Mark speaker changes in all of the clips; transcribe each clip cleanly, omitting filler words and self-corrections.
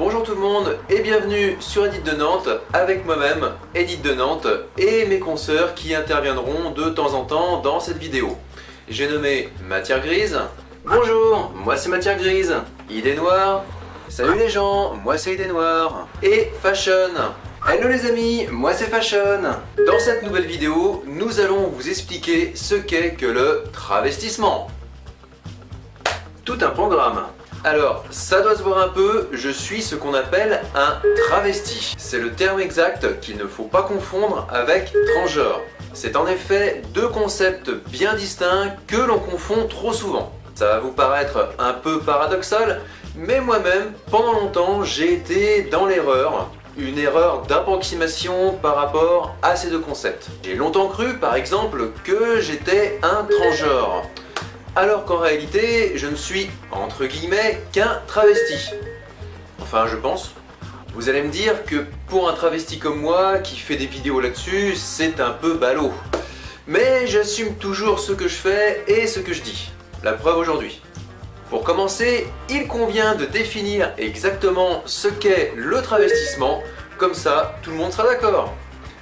Speaker 1: Bonjour tout le monde et bienvenue sur Edith de Nantes avec moi-même, Edith de Nantes, et mes consoeurs qui interviendront de temps en temps dans cette vidéo. J'ai nommé Matière Grise. Bonjour, moi c'est Matière Grise. Idée Noire. Salut les gens, moi c'est Idée Noire. Et Fashion. Hello les amis, moi c'est Fashion. Dans cette nouvelle vidéo, nous allons vous expliquer ce qu'est que le travestissement. Tout un programme. Alors, ça doit se voir un peu, je suis ce qu'on appelle un travesti. C'est le terme exact qu'il ne faut pas confondre avec transgenre. C'est en effet deux concepts bien distincts que l'on confond trop souvent. Ça va vous paraître un peu paradoxal, mais moi-même, pendant longtemps, j'ai été dans l'erreur. Une erreur d'approximation par rapport à ces deux concepts. J'ai longtemps cru, par exemple, que j'étais un transgenre. Alors qu'en réalité, je ne suis, entre guillemets, qu'un travesti. Enfin, je pense. Vous allez me dire que pour un travesti comme moi, qui fait des vidéos là-dessus, c'est un peu ballot. Mais j'assume toujours ce que je fais et ce que je dis. La preuve aujourd'hui. Pour commencer, il convient de définir exactement ce qu'est le travestissement, comme ça, tout le monde sera d'accord.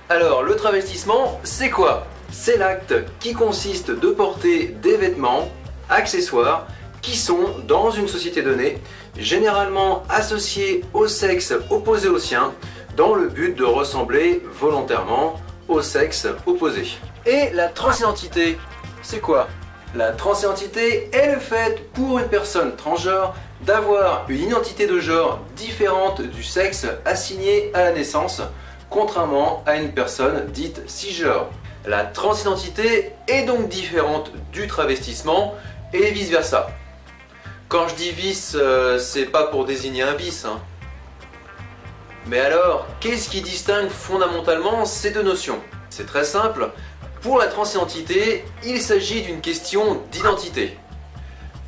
Speaker 1: Alors, le travestissement, c'est quoi? C'est l'acte qui consiste de porter des vêtements, accessoires, qui sont, dans une société donnée, généralement associés au sexe opposé au sien, dans le but de ressembler volontairement au sexe opposé. Et la transidentité, c'est quoi? La transidentité est le fait pour une personne transgenre d'avoir une identité de genre différente du sexe assigné à la naissance, contrairement à une personne dite cisgenre. La transidentité est donc différente du travestissement et vice versa. Quand je dis vice, c'est pas pour désigner un vice, hein. Mais alors, qu'est-ce qui distingue fondamentalement ces deux notions? C'est très simple. Pour la transidentité, il s'agit d'une question d'identité.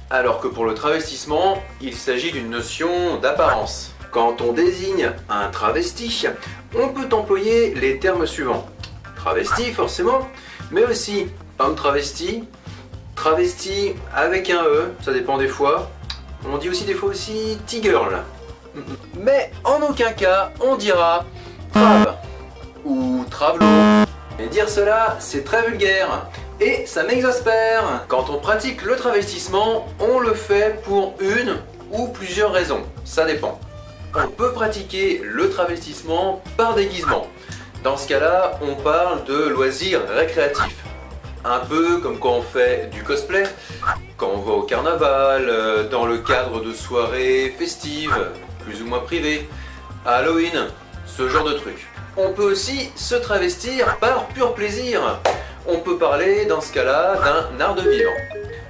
Speaker 1: Alors que pour le travestissement, il s'agit d'une notion d'apparence. Quand on désigne un travesti, on peut employer les termes suivants. Travesti forcément, mais aussi homme travesti, travesti avec un E, ça dépend des fois. On dit aussi des fois aussi T-girl. Mais en aucun cas on dira trav ou travelo. Et dire cela, c'est très vulgaire et ça m'exaspère. Quand on pratique le travestissement, on le fait pour une ou plusieurs raisons, ça dépend. On peut pratiquer le travestissement par déguisement. Dans ce cas-là, on parle de loisirs récréatifs. Un peu comme quand on fait du cosplay, quand on va au carnaval, dans le cadre de soirées festives, plus ou moins privées, à Halloween, ce genre de trucs. On peut aussi se travestir par pur plaisir. On peut parler dans ce cas-là d'un art de vivre.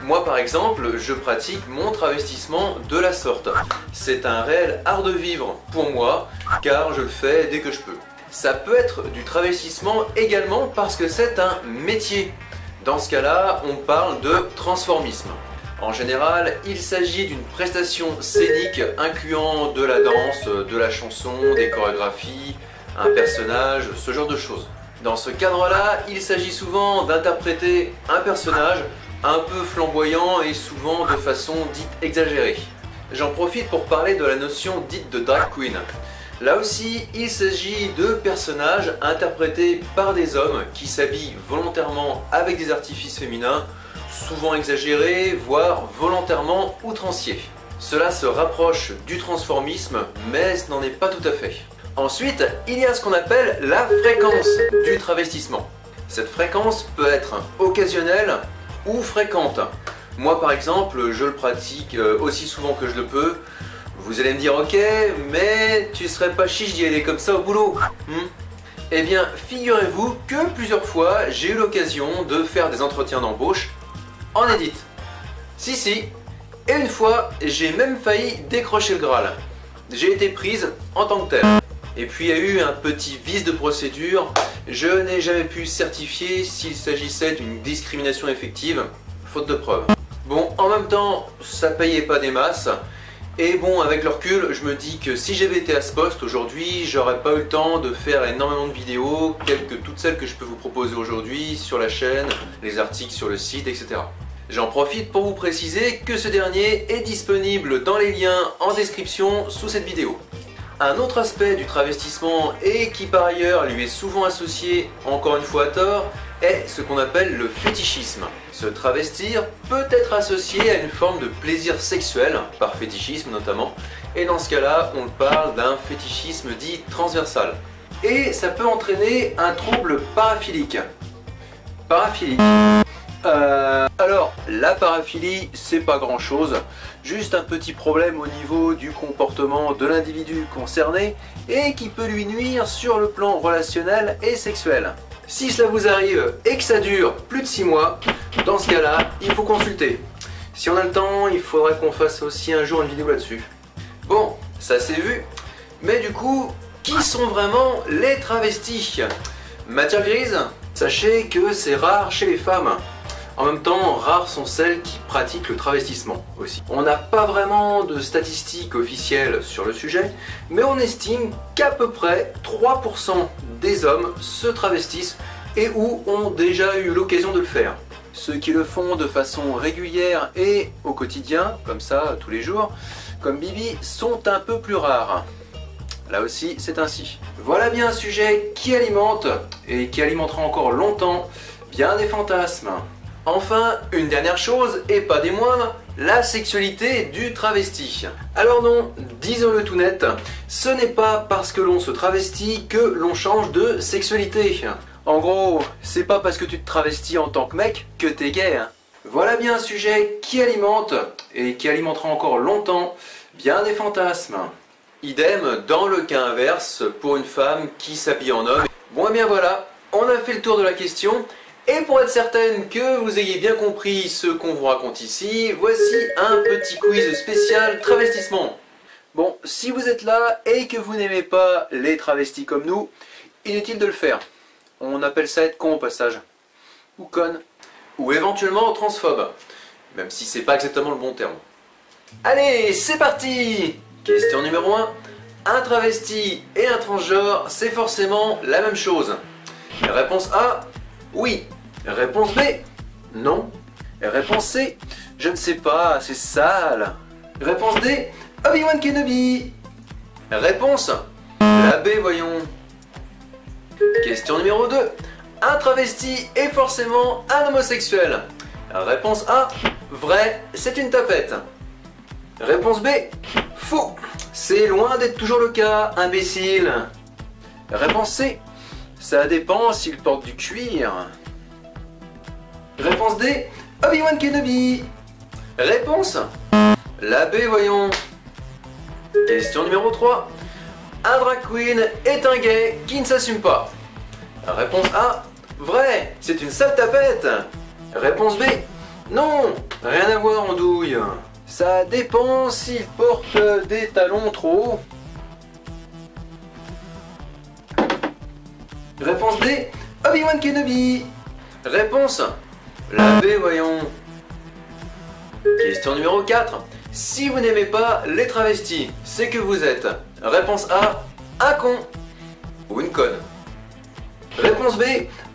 Speaker 1: Moi par exemple, je pratique mon travestissement de la sorte. C'est un réel art de vivre pour moi, car je le fais dès que je peux. Ça peut être du travestissement également parce que c'est un métier. Dans ce cas-là, on parle de transformisme. En général, il s'agit d'une prestation scénique incluant de la danse, de la chanson, des chorégraphies, un personnage, ce genre de choses. Dans ce cadre-là, il s'agit souvent d'interpréter un personnage un peu flamboyant et souvent de façon dite exagérée. J'en profite pour parler de la notion dite de drag queen. Là aussi, il s'agit de personnages interprétés par des hommes qui s'habillent volontairement avec des artifices féminins, souvent exagérés, voire volontairement outranciers. Cela se rapproche du transformisme, mais ce n'en est pas tout à fait. Ensuite, il y a ce qu'on appelle la fréquence du travestissement. Cette fréquence peut être occasionnelle ou fréquente. Moi par exemple, je le pratique aussi souvent que je le peux. Vous allez me dire ok, mais tu serais pas chiche d'y aller comme ça au boulot, Eh bien, figurez-vous que plusieurs fois, j'ai eu l'occasion de faire des entretiens d'embauche en edit. Si, et une fois, j'ai même failli décrocher le Graal. J'ai été prise en tant que telle. Et puis il y a eu un petit vice de procédure, je n'ai jamais pu certifier s'il s'agissait d'une discrimination effective, faute de preuve. Bon, en même temps, ça payait pas des masses, et bon, avec le recul, je me dis que si j'avais été à ce poste aujourd'hui, j'aurais pas eu le temps de faire énormément de vidéos, telles que toutes celles que je peux vous proposer aujourd'hui sur la chaîne, les articles sur le site, etc. J'en profite pour vous préciser que ce dernier est disponible dans les liens en description sous cette vidéo. Un autre aspect du travestissement et qui par ailleurs lui est souvent associé, encore une fois à tort, est ce qu'on appelle le fétichisme. Se travestir peut être associé à une forme de plaisir sexuel, par fétichisme notamment, et dans ce cas-là, on parle d'un fétichisme dit transversal. Et ça peut entraîner un trouble paraphilique. Paraphilique. Alors, la paraphilie, c'est pas grand chose, juste un petit problème au niveau du comportement de l'individu concerné et qui peut lui nuire sur le plan relationnel et sexuel. Si cela vous arrive et que ça dure plus de 6 mois, dans ce cas-là, il faut consulter. Si on a le temps, il faudrait qu'on fasse aussi un jour une vidéo là-dessus. Bon, ça c'est vu, mais du coup, qui sont vraiment les travestis? Matière grise, sachez que c'est rare chez les femmes. En même temps, rares sont celles qui pratiquent le travestissement aussi. On n'a pas vraiment de statistiques officielles sur le sujet, mais on estime qu'à peu près 3% des hommes se travestissent et ou ont déjà eu l'occasion de le faire. Ceux qui le font de façon régulière et au quotidien, comme ça, tous les jours, comme Bibi, sont un peu plus rares. Là aussi, c'est ainsi. Voilà bien un sujet qui alimente, et qui alimentera encore longtemps, bien des fantasmes. Enfin, une dernière chose, et pas des moindres, la sexualité du travesti. Alors non, disons-le tout net, ce n'est pas parce que l'on se travestit que l'on change de sexualité. En gros, c'est pas parce que tu te travestis en tant que mec que t'es gay. Voilà bien un sujet qui alimente, et qui alimentera encore longtemps, bien des fantasmes. Idem dans le cas inverse pour une femme qui s'habille en homme. Bon et bien voilà, on a fait le tour de la question. Et pour être certaine que vous ayez bien compris ce qu'on vous raconte ici, voici un petit quiz spécial travestissement. Bon, si vous êtes là et que vous n'aimez pas les travestis comme nous, inutile de le faire. On appelle ça être con au passage. Ou conne. Ou éventuellement transphobe. Même si c'est pas exactement le bon terme. Allez, c'est parti! Question numéro 1. Un travesti et un transgenre, c'est forcément la même chose. Réponse A. Oui. Réponse B. Non. Réponse C. Je ne sais pas, c'est sale. Réponse D. Obi-Wan Kenobi. Réponse. La B, voyons. Question numéro 2. Un travesti est forcément un homosexuel. Réponse A. Vrai, c'est une tapette. Réponse B. Faux. C'est loin d'être toujours le cas, imbécile. Réponse C. Ça dépend s'il porte du cuir. Réponse D. Obi-Wan Kenobi. Réponse. La B, voyons. Question numéro 3. Un drag queen est un gay qui ne s'assume pas. Réponse A. Vrai, c'est une sale tapette. Réponse B. Non, rien à voir en douille. Ça dépend s'il porte des talons trop hauts. Réponse D. Obi-Wan Kenobi. Réponse. La B, voyons. Question numéro 4. Si vous n'aimez pas les travestis, c'est que vous êtes. Réponse A. Un con. Ou une conne. Réponse B.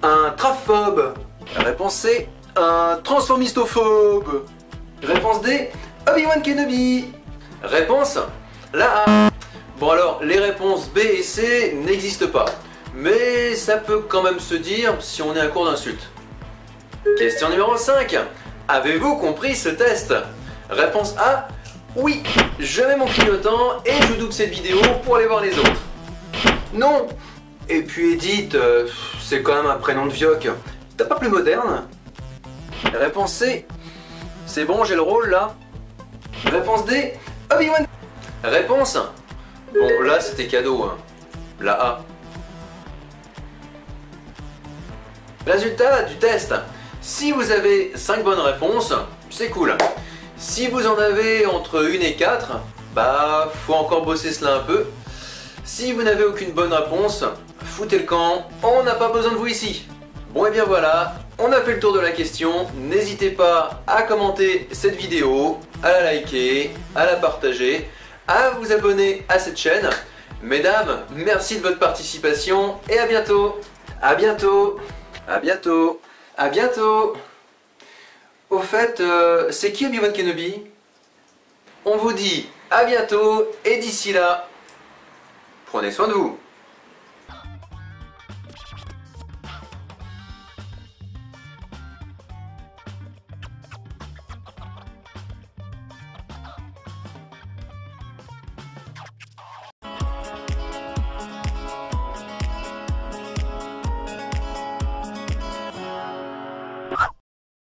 Speaker 1: Un traphobe. Réponse C. Un transformistophobe. Réponse D. Obi-Wan Kenobi. Réponse. La A. Bon alors, les réponses B et C n'existent pas. Mais ça peut quand même se dire si on est à court d'insultes. Question numéro 5. Avez-vous compris ce test? Réponse A. Oui, je mets mon clignotant et je double cette vidéo pour aller voir les autres. Non. Et puis Edith, c'est quand même un prénom de vioque. T'as pas plus moderne? Réponse C. C'est bon, j'ai le rôle là. Réponse D. Obi-Wan. Réponse. Bon, là c'était cadeau. Hein. La A. Résultat du test. Si vous avez 5 bonnes réponses, c'est cool. Si vous en avez entre 1 et 4, bah faut encore bosser cela un peu. Si vous n'avez aucune bonne réponse, foutez le camp, on n'a pas besoin de vous ici. Bon et bien voilà, on a fait le tour de la question. N'hésitez pas à commenter cette vidéo, à la liker, à la partager, à vous abonner à cette chaîne. Mesdames, merci de votre participation et à bientôt. À bientôt. À bientôt. À bientôt. Au fait, c'est qui Obi-Wan Kenobi? On vous dit à bientôt et d'ici là, Prenez soin de vous.